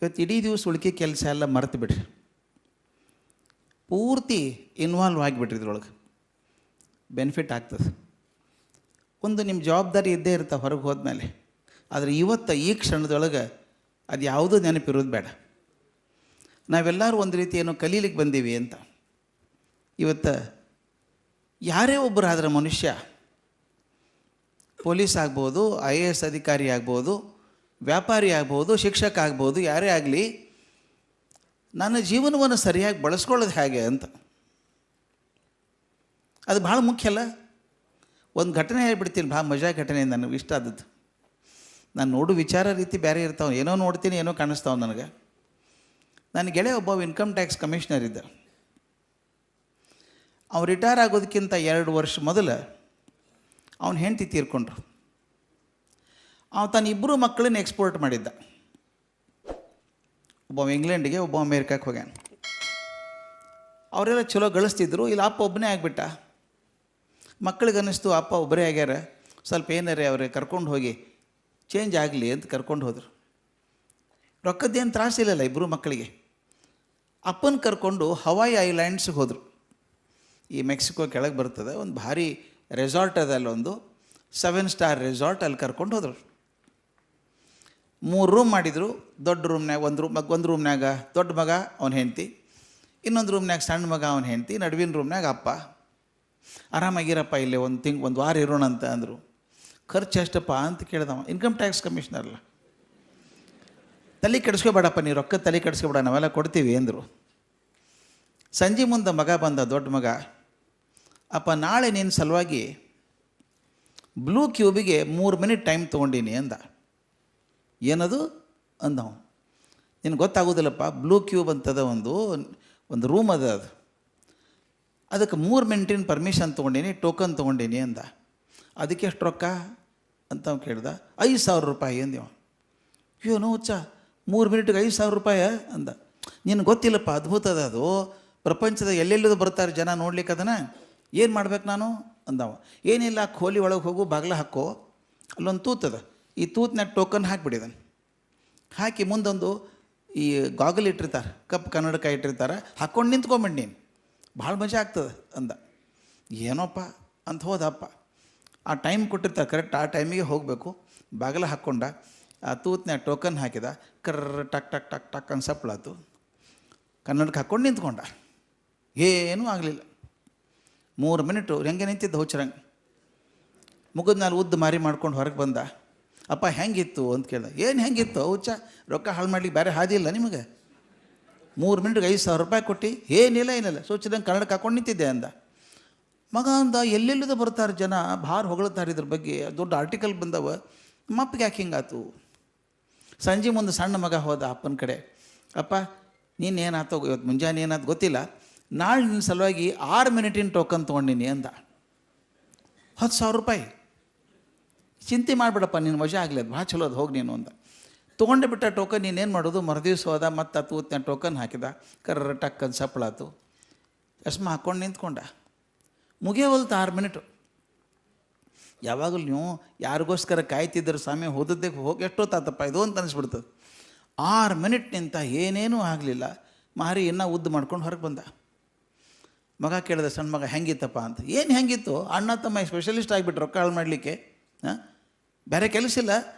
ಇವತ್ತು ಇಡೀ ದಿವಸ ಉಳಿಕೆ ಕೆಲಸ ಎಲ್ಲ ಮರೆತು ಬಿಡ್ರಿ, ಪೂರ್ತಿ ಇನ್ವಾಲ್ವ್ ಆಗಿಬಿಟ್ರಿ ಇದ್ರೊಳಗೆ. ಬೆನಿಫಿಟ್ ಆಗ್ತದೆ. ಒಂದು ನಿಮ್ಮ ಜವಾಬ್ದಾರಿ ಇದ್ದೇ ಇರ್ತಾವೆ ಹೊರಗೆ ಹೋದ್ಮೇಲೆ. ಆದರೆ ಇವತ್ತು ಈ ಕ್ಷಣದೊಳಗೆ ಅದು ಯಾವುದೂ ನೆನಪಿರೋದು ಬೇಡ. ನಾವೆಲ್ಲರೂ ಒಂದು ರೀತಿ ಏನೋ ಕಲೀಲಿಕ್ಕೆ ಬಂದೀವಿ ಅಂತ. ಇವತ್ತು ಯಾರೇ ಒಬ್ಬರಾದ್ರೆ ಮನುಷ್ಯ, ಪೊಲೀಸ್ ಆಗ್ಬೋದು, IAS ಅಧಿಕಾರಿ ಆಗ್ಬೋದು, ವ್ಯಾಪಾರಿ ಆಗ್ಬೋದು, ಶಿಕ್ಷಕ ಆಗ್ಬೋದು, ಯಾರೇ ಆಗಲಿ, ನನ್ನ ಜೀವನವನ್ನು ಸರಿಯಾಗಿ ಬಳಸ್ಕೊಳ್ಳೋದು ಹೇಗೆ ಅಂತ ಅದು ಭಾಳ ಮುಖ್ಯ ಅಲ್ಲ. ಒಂದು ಘಟನೆ ಹೇಳ್ಬಿಡ್ತೀನಿ, ಭಾಳ ಮಜಾ ಘಟನೆ, ನನಗೆ ಇಷ್ಟ ಆದದ್ದು. ನಾನು ನೋಡು ವಿಚಾರ ರೀತಿ ಬೇರೆ ಇರ್ತಾವೆ, ಏನೋ ನೋಡ್ತೀನಿ, ಏನೋ ಕಾಣಿಸ್ತಾವೆ ನನಗೆ. ನನ್ನ ಗೆಳೆಯ ಒಬ್ಬ ಇನ್ಕಮ್ ಟ್ಯಾಕ್ಸ್ ಕಮಿಷನರ್ ಇದ್ದ. ಅವ್ನು ರಿಟೈರ್ ಆಗೋದಕ್ಕಿಂತ 2 ವರ್ಷ ಮೊದಲು ಅವನ ಹೆಂಡತಿ ತೀರ್ಕೊಂಡ್ರು. ಅವನು ತನ್ನ 2 ಮಕ್ಕಳನ್ನ ಎಕ್ಸ್ಪೋರ್ಟ್ ಮಾಡಿದ್ದ. ಒಬ್ಬ ಇಂಗ್ಲೆಂಡಿಗೆ, ಒಬ್ಬ ಅಮೇರಿಕಕ್ಕೆ ಹೋಗ್ಯಾನ. ಅವರೆಲ್ಲ ಚಲೋ ಗಳಿಸ್ತಿದ್ರು. ಇಲ್ಲಿ ಅಪ್ಪ ಒಬ್ಬನೇ ಆಗಿಬಿಟ್ಟ. ಮಕ್ಕಳಿಗೆ ಅನ್ನಿಸ್ತು ಅಪ್ಪ ಒಬ್ಬರೇ ಆಗ್ಯಾರ, ಸ್ವಲ್ಪ ಏನಾರೇ ಅವ್ರಿಗೆ ಕರ್ಕೊಂಡು ಹೋಗಿ ಚೇಂಜ್ ಆಗಲಿ ಅಂತ ಕರ್ಕೊಂಡು ಹೋದರು. ರೊಕ್ಕದ್ದೇನು ತ್ರಾಸಿಲ್ಲಲ್ಲ 2 ಮಕ್ಕಳಿಗೆ. ಅಪ್ಪನ ಕರ್ಕೊಂಡು ಹವಾಯಿ ಐಲ್ಯಾಂಡ್ಸ್ಗೆ ಹೋದರು. ಈ ಮೆಕ್ಸಿಕೋ ಕೆಳಗೆ ಬರ್ತದೆ, ಒಂದು ಭಾರಿ ರೆಸಾರ್ಟ್ ಅದ, ಅಲ್ಲೊಂದು 7 ಸ್ಟಾರ್ ರೆಸಾರ್ಟ್. ಅಲ್ಲಿ ಕರ್ಕೊಂಡು ಹೋದರು. 3 ರೂಮ್ ಮಾಡಿದರು. ದೊಡ್ಡ ರೂಮ್ನಾಗ ಒಂದು ರೂಮ್ನಾಗ ದೊಡ್ಡ ಮಗ ಅವನ ಹೆಂಡ್ತಿ, ಇನ್ನೊಂದು ರೂಮ್ನಾಗ ಸಣ್ಣ ಮಗ ಅವನ ಹೆಂಡ್ತಿ, ನಡುವಿನ ರೂಮ್ನಾಗ ಅಪ್ಪ. ಆರಾಮಾಗಿರಪ್ಪ, ಇಲ್ಲಿ ಒಂದು ವಾರ ಇರೋಣ ಅಂತ ಅಂದರು. ಖರ್ಚು ಎಷ್ಟಪ್ಪ ಅಂತ ಕೇಳ್ದವ. Income tax ಕಮಿಷನರ್ಲ್ಲ. ತಲೆ ಕೆಡಿಸ್ಕೋಬೇಡಪ್ಪ, ನೀವು ರೊಕ್ಕ ತಲೆ ಕೆಡಿಸ್ಕೋಬೇಡ, ನಾವೆಲ್ಲ ಕೊಡ್ತೀವಿ ಅಂದರು. ಸಂಜೆ ಮುಂದೆ ಮಗ ಬಂದ, ದೊಡ್ಡ ಮಗ. ಅಪ್ಪ, ನಾಳೆ ನಿನ್ನ ಸಲುವಾಗಿ ಬ್ಲೂ ಕ್ಯೂಬಿಗೆ 3 ಮಿನಿಟ್ ಟೈಮ್ ತೊಗೊಂಡೀನಿ ಅಂದ. ಏನದು ಅಂದವ. ನಿನಗೆ ಗೊತ್ತಾಗೋದಿಲ್ಲಪ್ಪ, ಬ್ಲೂ ಕ್ಯೂಬ್ ಅಂತದ ಒಂದು ರೂಮ್ ಅದ, ಅದಕ್ಕೆ 3 ಮಿನಿಟಿನ ಪರ್ಮಿಷನ್ ತೊಗೊಂಡೀನಿ, ಟೋಕನ್ ತೊಗೊಂಡೀನಿ ಅಂದ. ಅದಕ್ಕೆ ಎಷ್ಟು ರೊಕ್ಕ ಅಂತ ಅವ್ನು ಕೇಳ್ದ. 5,000 ರೂಪಾಯಿ ಅಂದಿವ. ಏನೋ ಹುಚ್ಚ, 3 ಮಿನಿಟ್ಗೆ 5,000 ರೂಪಾಯಿ ಅಂದ. ನಿನಗೆ ಗೊತ್ತಿಲ್ಲಪ್ಪ, ಅದ್ಭುತ ಅದ ಅದು. ಪ್ರಪಂಚದ ಎಲ್ಲೆಲ್ಲದು ಬರ್ತಾರೆ ಜನ ನೋಡ್ಲಿಕ್ಕೆ, ಅದನ್ನು ಏನು ಮಾಡ್ಬೇಕು ನಾನು ಅಂದವ. ಏನಿಲ್ಲ, ಖೋಲಿ ಒಳಗೆ ಹೋಗು, ಬಾಗಿಲ ಹಾಕೋ, ಅಲ್ಲೊಂದು ತೂತದ, ಈ ತೂತ್ನಾಗ ಟೋಕನ್ ಹಾಕಿಬಿಡಿದನು. ಹಾಕಿ ಮುಂದೊಂದು ಈ ಗಾಗಲ್ ಇಟ್ಟಿರ್ತಾರೆ, ಕಪ್ಪು ಕನ್ನಡಕ ಇಟ್ಟಿರ್ತಾರೆ, ಹಾಕ್ಕೊಂಡು ನಿಂತ್ಕೊಂಬಿಡಿ ನೀನು, ಭಾಳ ಮಜಾ ಆಗ್ತದೆ ಅಂದ. ಏನೋಪ್ಪ ಅಂತ ಹೋದಪ್ಪ. ಆ ಟೈಮ್ ಕೊಟ್ಟಿರ್ತಾರೆ, ಕರೆಕ್ಟ್ ಆ ಟೈಮಿಗೆ ಹೋಗಬೇಕು. ಬಾಗಿಲ ಹಾಕ್ಕೊಂಡ, ಆ ತೂತ್ನಾಗ ಟೋಕನ್ ಹಾಕಿದ, ಕರ್ರ ಟಕ್ ಟಕ್ ಟಕ್ ಟಕ್ ಅಂತ ಸಪ್ಳಾತು. ಕನ್ನಡಕ್ಕೆ ಹಾಕ್ಕೊಂಡು ನಿಂತ್ಕೊಂಡ. ಏನೂ ಆಗಲಿಲ್ಲ. 3 ಮಿನಿಟು ಹೆಂಗೆ ನಿಂತಿದ್ದ ಹುಚ್ಚರಂಗೆ. ಮುಗಿದ ಮೇಲೆ ಉದ್ದು ಮಾರಿ ಮಾಡ್ಕೊಂಡು ಹೊರಗೆ ಬಂದ. ಅಪ್ಪ ಹೆಂಗಿತ್ತು ಅಂತ ಕೇಳ್ದ. ಏನು ಹೆಂಗಿತ್ತು ಹುಚ್ಚ, ರೊಕ್ಕ ಹಾಳು ಮಾಡ್ಲಿಕ್ಕೆ ಬೇರೆ ಹಾದಿ ಇಲ್ಲ ನಿಮಗೆ? 3 ಮಿನಿಟ್ಗೆ 5,000 ರೂಪಾಯಿ ಕೊಟ್ಟು ಏನಿಲ್ಲ ಸೋಚಿದಂಗೆ ಕನ್ನಡಕ್ಕೆ ಹಾಕ್ಕೊಂಡು ನಿಂತಿದ್ದೆ ಅಂದ. ಮಗ ಅಂದ, ಎಲ್ಲೆಲ್ಲದ ಬರ್ತಾರೆ ಜನ, ಭಾಳ ಹೊಗಳ್ತಾರೆ ಇದ್ರ ಬಗ್ಗೆ, ದೊಡ್ಡ ಆರ್ಟಿಕಲ್ ಬಂದವ, ಮಪ್ಪಿಗೆ ಯಾಕೆ ಹಿಂಗಾತು? ಸಂಜೆ ಮುಂದೆ ಸಣ್ಣ ಮಗ ಹೋದ ಅಪ್ಪನ ಕಡೆ. ಅಪ್ಪ, ನೀನು ಏನಾಯ್ತೋ ಇವತ್ತು ಮುಂಜಾನೆ ಏನಾಯ್ತು ಗೊತ್ತಿಲ್ಲ, ನಾಳೆ ನಿನ್ನ ಸಲುವಾಗಿ 6 ಮಿನಿಟಿನ ಟೋಕನ್ ತೊಗೊಂಡಿನಿ ಅಂದ. 10,000 ರೂಪಾಯಿ. ಚಿಂತೆ ಮಾಡಿಬಿಡಪ್ಪ, ನೀನು ಮಜಾ ಆಗಲಿ, ಅದು ಭಾಳ ಚಲೋ ಅದು, ಹೋಗಿ ನೀನು ಅಂದ. ತೊಗೊಂಡೆ ಬಿಟ್ಟ ಟೋಕನ್. ನೀನೇನು ಮಾಡೋದು? ಮರುದಿವ್ಸ ಹೋದ, ಮತ್ತು ತೂತ್ನ ಟೋಕನ್ ಹಾಕಿದ, ಕರ್ರ ಟಕ್ಕನ್ ಸಪ್ಪಳಾತು. ಚಶ್ಮಾ ಹಾಕ್ಕೊಂಡು ನಿಂತ್ಕೊಂಡ. ಮುಗಿಯವಲ್ತು 6 ಮಿನಿಟು. ಯಾವಾಗಲೂ ನೀವು ಯಾರಿಗೋಸ್ಕರ ಕಾಯ್ತಿದ್ದರು ಸ್ವಾಮಿ, ಹೋದದ್ದೇ ಹೋಗಿ ಎಷ್ಟೊತ್ತಾತಪ್ಪ ಇದು ಅಂತ ಅನಿಸ್ಬಿಡ್ತದೆ. 6 ಮಿನಿಟ್ ನಿಂತ, ಏನೇನೂ ಆಗಲಿಲ್ಲ. ಮಾರಿ ಇನ್ನೂ ಉದ್ದು ಮಾಡ್ಕೊಂಡು ಹೊರಗೆ ಬಂದ. ಮಗ ಕೇಳಿದ, ಸಣ್ಣ ಮಗ, ಹೆಂಗಿತ್ತಪ್ಪ ಅಂತ. ಏನು ಹೆಂಗಿತ್ತು? ಅಣ್ಣ ತಮ್ಮ ಸ್ಪೆಷಲಿಸ್ಟ್ ಆಗಿಬಿಟ್ರು ರೊಕ್ಕ ಹಾಳು ಮಾಡಲಿಕ್ಕೆ. ಬೇರೆ ಕೆಲಸ ಇಲ್ಲ,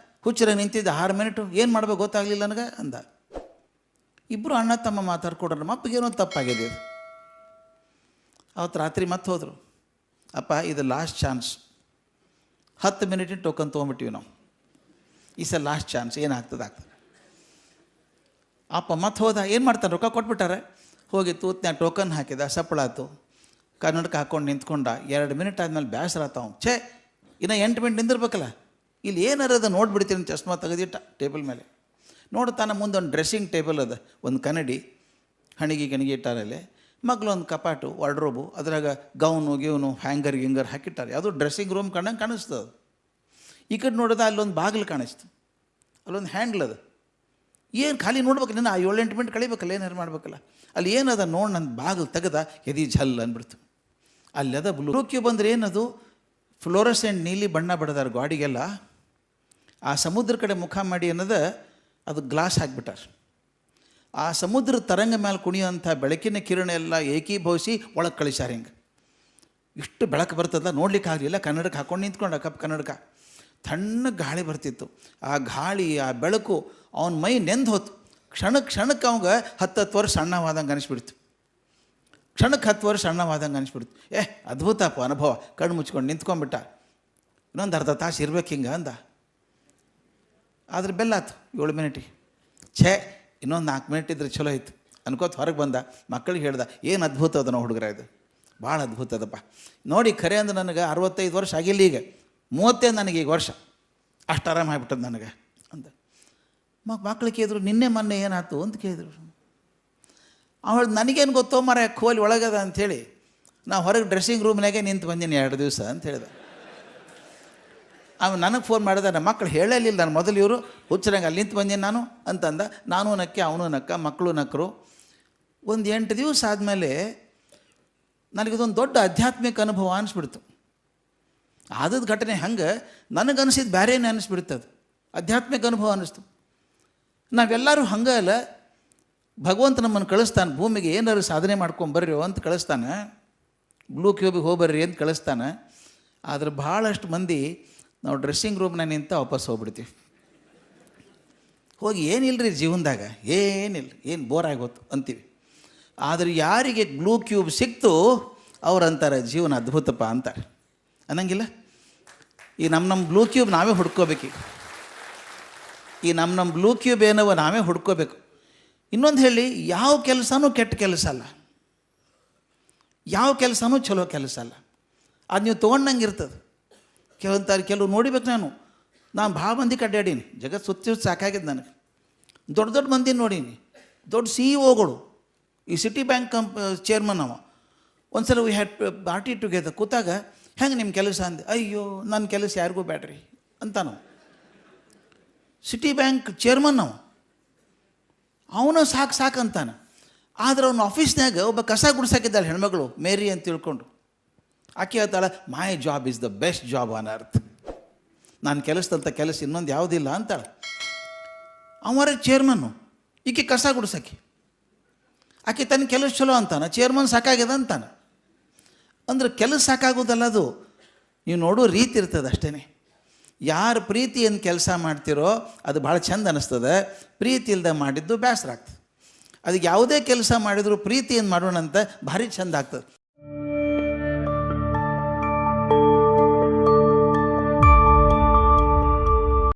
ಹುಚ್ಚರ ನಿಂತಿದ್ದ 6 ಮಿನಿಟು, ಏನು ಮಾಡ್ಬೇಕು ಗೊತ್ತಾಗಲಿಲ್ಲ ನನಗೆ ಅಂದ. ಇಬ್ಬರು ಅಣ್ಣ ತಮ್ಮ ಮಾತಾಡ್ಕೊಡ್ರು. ನಮ್ಮ ಅಪ್ಪಗೇನೋ ತಪ್ಪಾಗಿದೆ. ಅವತ್ತು ರಾತ್ರಿ ಮತ್ತೆ ಹೋದರು. ಅಪ್ಪ, ಇದು ಲಾಸ್ಟ್ ಚಾನ್ಸ್, 10 ಮಿನಿಟಿನ ಟೋಕನ್ ತೊಗೊಂಬಿಟ್ಟಿವಿ ನಾವು, ಈ ಸಲ ಲಾಸ್ಟ್ ಚಾನ್ಸ್, ಏನಾಗ್ತದೆ. ಅಪ್ಪ ಮತ್ತೆ ಹೋದ. ಏನು ಮಾಡ್ತಾನೆ, ರೊಕ್ಕ ಕೊಟ್ಬಿಟ್ಟಾರೆ. ಹೋಗಿ ತೂತ್ನ್ಯಾಗ ಟೋಕನ್ ಹಾಕಿದ, ಸಪ್ಪಳಾತು. ಕನ್ನಡಕ್ಕೆ ಹಾಕ್ಕೊಂಡು ನಿಂತ್ಕೊಂಡ. 2 ಮಿನಿಟ್ ಆದಮೇಲೆ ಬೇಸರ ಆತಾವ. ಇನ್ನು 8 ಮಿನಿಟ್ ನಿಂದಿರ್ಬೇಕಲ್ಲ, ಇಲ್ಲಿ ಏನಾರದ ನೋಡ್ಬಿಡ್ತೀನಿ. ಚಶ್ಮಾ ತೆಗೆದಿಟ್ಟ ಟೇಬಲ್ ಮೇಲೆ. ನೋಡ್ತಾನೆ ಮುಂದೆ ಒಂದು ಡ್ರೆಸ್ಸಿಂಗ್ ಟೇಬಲ್ ಅದ, ಒಂದು ಕನ್ನಡಿ, ಹಣಿಗೆ ಇಟ್ಟಾರಲ್ಲಿ. ಮಗ್ಲೊಂದು ಕಪಾಟು, ವಾರ್ಡ್ರೋಬು, ಅದ್ರಾಗ ಗೌನು ಹ್ಯಾಂಗರ್ ಹಾಕಿಟ್ಟಾರೆ. ಅದು ಡ್ರೆಸ್ಸಿಂಗ್ ರೂಮ್ ಕಂಡಂಗೆ ಕಾಣಿಸ್ತದೆ. ಈ ಕಡೆ ನೋಡಿದ ಅಲ್ಲೊಂದು ಬಾಗಿಲು ಕಾಣಿಸ್ತು, ಅಲ್ಲೊಂದು ಹ್ಯಾಂಡ್ಲ್ ಅದು. ಏನು ಖಾಲಿ ನೋಡ್ಬೇಕು, ನಾನು 7-8 ಮಿನಿಟ್ ಕಳಿಬೇಕಲ್ಲ, ಏನಾರು ಮಾಡ್ಬೇಕಲ್ಲ. ಅಲ್ಲಿ ಏನದ ನೋಡಿ, ನನ್ನ ಬಾಗಿಲು ತೆಗೆದ, ಎದಿ ಝಲ್ ಅಂದ್ಬಿಡ್ತು. ಅಲ್ಲಿ ಅದ ಬ್ಲೂ ಕ್ಯೂಬ್ ಅಂದರೆ ಏನದು? ಫ್ಲೋರಸೆಂಟ್ ನೀಲಿ ಬಣ್ಣ ಬಡ್ದಾರ ಗಾಡಿಗೆಲ್ಲ. ಆ ಸಮುದ್ರ ಕಡೆ ಮುಖ ಮಾಡಿ ಅನ್ನೋದು, ಅದು ಗ್ಲಾಸ್ ಹಾಕಿಬಿಟ್ಟಾರೆ. ಆ ಸಮುದ್ರ ತರಂಗ ಮೇಲೆ ಕುಣಿಯುವಂಥ ಬೆಳಕಿನ ಕಿರಣ ಎಲ್ಲ ಏಕೀಭವಿಸಿ ಒಳಗೆ ಕಳಿಸ್ಯಾರ. ಹಿಂಗೆ ಇಷ್ಟು ಬೆಳಕು ಬರ್ತದ ನೋಡ್ಲಿಕ್ಕೆ ಆಗಲಿಲ್ಲ. ಕನ್ನಡಕ್ಕೆ ಹಾಕ್ಕೊಂಡು ನಿಂತ್ಕೊಂಡ ಕಪ್ ಕನ್ನಡಕ. ತಣ್ಣಗೆ ಗಾಳಿ ಬರ್ತಿತ್ತು. ಆ ಗಾಳಿ ಆ ಬೆಳಕು ಅವನ ಮೈ ನೆಂದು ಹೋತು. ಕ್ಷಣಕ್ಕೆ ಅವಂಗೆ 10 ವರ್ಷ ಸಣ್ಣವಾದಂಗೆ ಅನಿಸ್ಬಿಡ್ತು. ಕ್ಷಣಕ್ಕೆ 10 ವರ್ಷ ಸಣ್ಣವಾದಂಗೆ ಅನಿಸ್ಬಿಡ್ತು. ಅದ್ಭುತಪ್ಪ ಅನುಭವ. ಕಣ್ಣು ಮುಚ್ಕೊಂಡು ನಿಂತ್ಕೊಂಡ್ಬಿಟ್ಟ. ಇನ್ನೊಂದು ಅರ್ಧ ತಾಸು ಇರ್ಬೇಕು ಹಿಂಗೆ ಅಂದ. ಆದ್ರೆ ಬೆಲ್ಲಾತು 7 ಮಿನಿಟಿಗೆ. ಇನ್ನೊಂದು 4 ಮಿನಿಟ್ ಇದ್ರೆ ಚಲೋ ಇತ್ತು ಅನ್ಕೋತ ಹೊರಗೆ ಬಂದ. ಮಕ್ಕಳಿಗೆ ಹೇಳ್ದ, ಏನು ಅದ್ಭುತ ಅದ ನಾವು ಹುಡುಗರ, ಇದು ಭಾಳ ಅದ್ಭುತ ಅದಪ್ಪ ನೋಡಿ. ಖರೆ ಅಂದ್ರೆ ನನಗೆ 65 ವರ್ಷ ಆಗಿಲ್ಲ, ಈಗ 35 ನನಗೆ ಈಗ ವರ್ಷ. ಅಷ್ಟು ಆರಾಮ ಆಗಿಬಿಟ್ಟದ ನನಗೆ ಅಂದ. ಮಕ್ಕಳು ಕೇಳಿದ್ರು, ನಿನ್ನೆ ಮೊನ್ನೆ ಏನಾಯ್ತು ಅಂತ ಕೇಳಿದ್ರು. ಅವಳು ನನಗೇನು ಗೊತ್ತೋ ಮರ ಕೋಲಿ ಒಳಗದ ಅಂಥೇಳಿ ನಾವು ಹೊರಗೆ ಡ್ರೆಸ್ಸಿಂಗ್ ರೂಮ್ನಾಗೆ ನಿಂತು ಬಂದೀನಿ 2 ದಿವಸ ಅಂತ ಹೇಳಿದ. ಅವನು ನನಗೆ ಫೋನ್ ಮಾಡಿದ, ನಮ್ಮ ಮಕ್ಕಳು ಹೇಳಲಿಲ್ಲ ನಾನು ಮೊದಲು ಇವರು ಹುಚ್ಚರಂಗೆ ಅಲ್ಲಿ ನಿಂತು ಬಂದೀನಿ ನಾನು ಅಂತಂದ. ನಾನು ನಕ್ಕೆ, ಅವನು ನಕ್ಕ, ಮಕ್ಕಳು ನಕ್ಕರು. ಒಂದು 8 ದಿವಸ ಆದಮೇಲೆ ನನಗಿದೊಂದು ದೊಡ್ಡ ಆಧ್ಯಾತ್ಮಿಕ ಅನುಭವ ಅನಿಸ್ಬಿಡ್ತು. ಆದದ್ದು ಘಟನೆ ಹಂಗೆ ನನಗನ್ಸಿದ್ದು ಬೇರೆನೇ ಅನ್ನಿಸ್ಬಿಡ್ತದೆ. ಆಧ್ಯಾತ್ಮಿಕ ಅನುಭವ ಅನ್ನಿಸ್ತು. ನಾವೆಲ್ಲರೂ ಹಂಗೆ ಅಲ್ಲ, ಭಗವಂತ ನಮ್ಮನ್ನು ಕಳಿಸ್ತಾನೆ ಭೂಮಿಗೆ, ಏನಾದ್ರು ಸಾಧನೆ ಮಾಡ್ಕೊಂಬರ್ರಿ ಅಂತ ಕಳಿಸ್ತಾನೆ. ಬ್ಲೂ ಕ್ಯೂಬಿಗೆ ಹೋಗ್ಬರ್ರಿ ಅಂತ ಕಳಿಸ್ತಾನೆ. ಆದರೆ ಭಾಳಷ್ಟು ಮಂದಿ ನಾವು ಡ್ರೆಸ್ಸಿಂಗ್ ರೂಮ್ನಾಗ ನಿಂತ ವಾಪಸ್ ಹೋಗ್ಬಿಡ್ತೀವಿ. ಹೋಗಿ ಏನಿಲ್ಲರಿ ಜೀವನದಾಗ, ಏನಿಲ್ಲ, ಏನು ಬೋರ್ ಆಗೋತು ಅಂತೀವಿ. ಆದರೆ ಯಾರಿಗೆ ಬ್ಲೂ ಕ್ಯೂಬ್ ಸಿಕ್ತು ಅವ್ರು ಅಂತಾರೆ ಜೀವನ ಅದ್ಭುತಪ್ಪ ಅಂತಾರೆ. ಅನ್ನಂಗಿಲ್ಲ? ಈ ನಮ್ಮ ಬ್ಲೂ ಕ್ಯೂಬ್ ನಾವೇ ಹುಡ್ಕೋಬೇಕು. ಈ ನಮ್ಮ ಬ್ಲೂ ಕ್ಯೂಬ್ ಏನವ ನಾವೇ ಹುಡ್ಕೋಬೇಕು. ಇನ್ನೊಂದು ಹೇಳಿ, ಯಾವ ಕೆಲಸನೂ ಕೆಟ್ಟ ಕೆಲಸ ಅಲ್ಲ, ಯಾವ ಕೆಲಸನೂ ಚಲೋ ಕೆಲಸ ಅಲ್ಲ. ಅದು ನೀವು ತೊಗೊಂಡಂಗೆ ಇರ್ತದೆ. ಕೆಲವು ನೋಡಿಬೇಕು. ನಾನು ಭಾಳ ಮಂದಿ ಅಡ್ಡಾಡೀನಿ, ಜಗತ್ತು ಸುತ್ತಿ ಸಾಕಾಗಿದ್ದು ನನಗೆ. ದೊಡ್ಡ ಮಂದಿ ನೋಡೀನಿ, ದೊಡ್ಡ CEO ಈ ಸಿಟಿ ಬ್ಯಾಂಕ್ ಚೇರ್ಮನ್ ಅವ. ಒಂದು ಸಲ ವಿ ಹ್ಯಾಡ್ ಪಾರ್ಟಿ ಟುಗೆದರ್ ಕೂತಾಗ, ಹೆಂಗೆ ನಿಮ್ಮ ಕೆಲಸ ಅಂದೆ. ಅಯ್ಯೋ ನನ್ನ ಕೆಲಸ ಯಾರಿಗೂ ಬ್ಯಾಡ್ರಿ ಅಂತ. ನಾವು ಸಿಟಿ ಬ್ಯಾಂಕ್ ಚೇರ್ಮನ್ ಅವನು ಸಾಕು ಅಂತಾನೆ. ಆದ್ರೆ ಅವನ ಆಫೀಸ್ನಾಗ ಒಬ್ಬ ಕಸ ಗುಡ್ಸಾಕಿದ್ದಾಳೆ ಹೆಣ್ಮಗಳು, ಮೇರಿ ಅಂತ ತಿಳ್ಕೊಂಡು. ಆಕೆ ಹೇಳ್ತಾಳೆ, my job is the best job on earth. ನಾನು ಕೆಲಸದಂಥ ಕೆಲಸ ಇನ್ನೊಂದು ಯಾವುದಿಲ್ಲ ಅಂತಾಳೆ. ಅವರೇ ಚೇರ್ಮನ್ನು, ಈಕೆ ಕಸ ಗುಡ್ಸಾಕಿ. ಆಕೆ ತನ್ನ ಕೆಲಸ ಚಲೋ ಅಂತಾನೆ, ಚೇರ್ಮನ್ ಸಾಕಾಗ್ಯದ ಅಂತಾನೆ. ಅಂದ್ರೆ ಕೆಲಸ ಸಾಕಾಗೋದಲ್ಲ, ಅದು ನೀವು ನೋಡೋ ರೀತಿ ಇರ್ತದೆ ಅಷ್ಟೇ. ಯಾರು ಪ್ರೀತಿಯನ್ನು ಕೆಲಸ ಮಾಡ್ತಿರೋ ಅದು ಭಾಳ ಚಂದ ಅನ್ನಿಸ್ತದೆ. ಪ್ರೀತಿ ಇಲ್ಲದೆ ಮಾಡಿದ್ದು ಬೇಸರ ಆಗ್ತದೆ. ಅದಕ್ಕೆ ಯಾವುದೇ ಕೆಲಸ ಮಾಡಿದರೂ ಪ್ರೀತಿಯನ್ನು ಮಾಡೋಣ ಅಂತ ಭಾರಿ ಚಂದ ಆಗ್ತದೆ.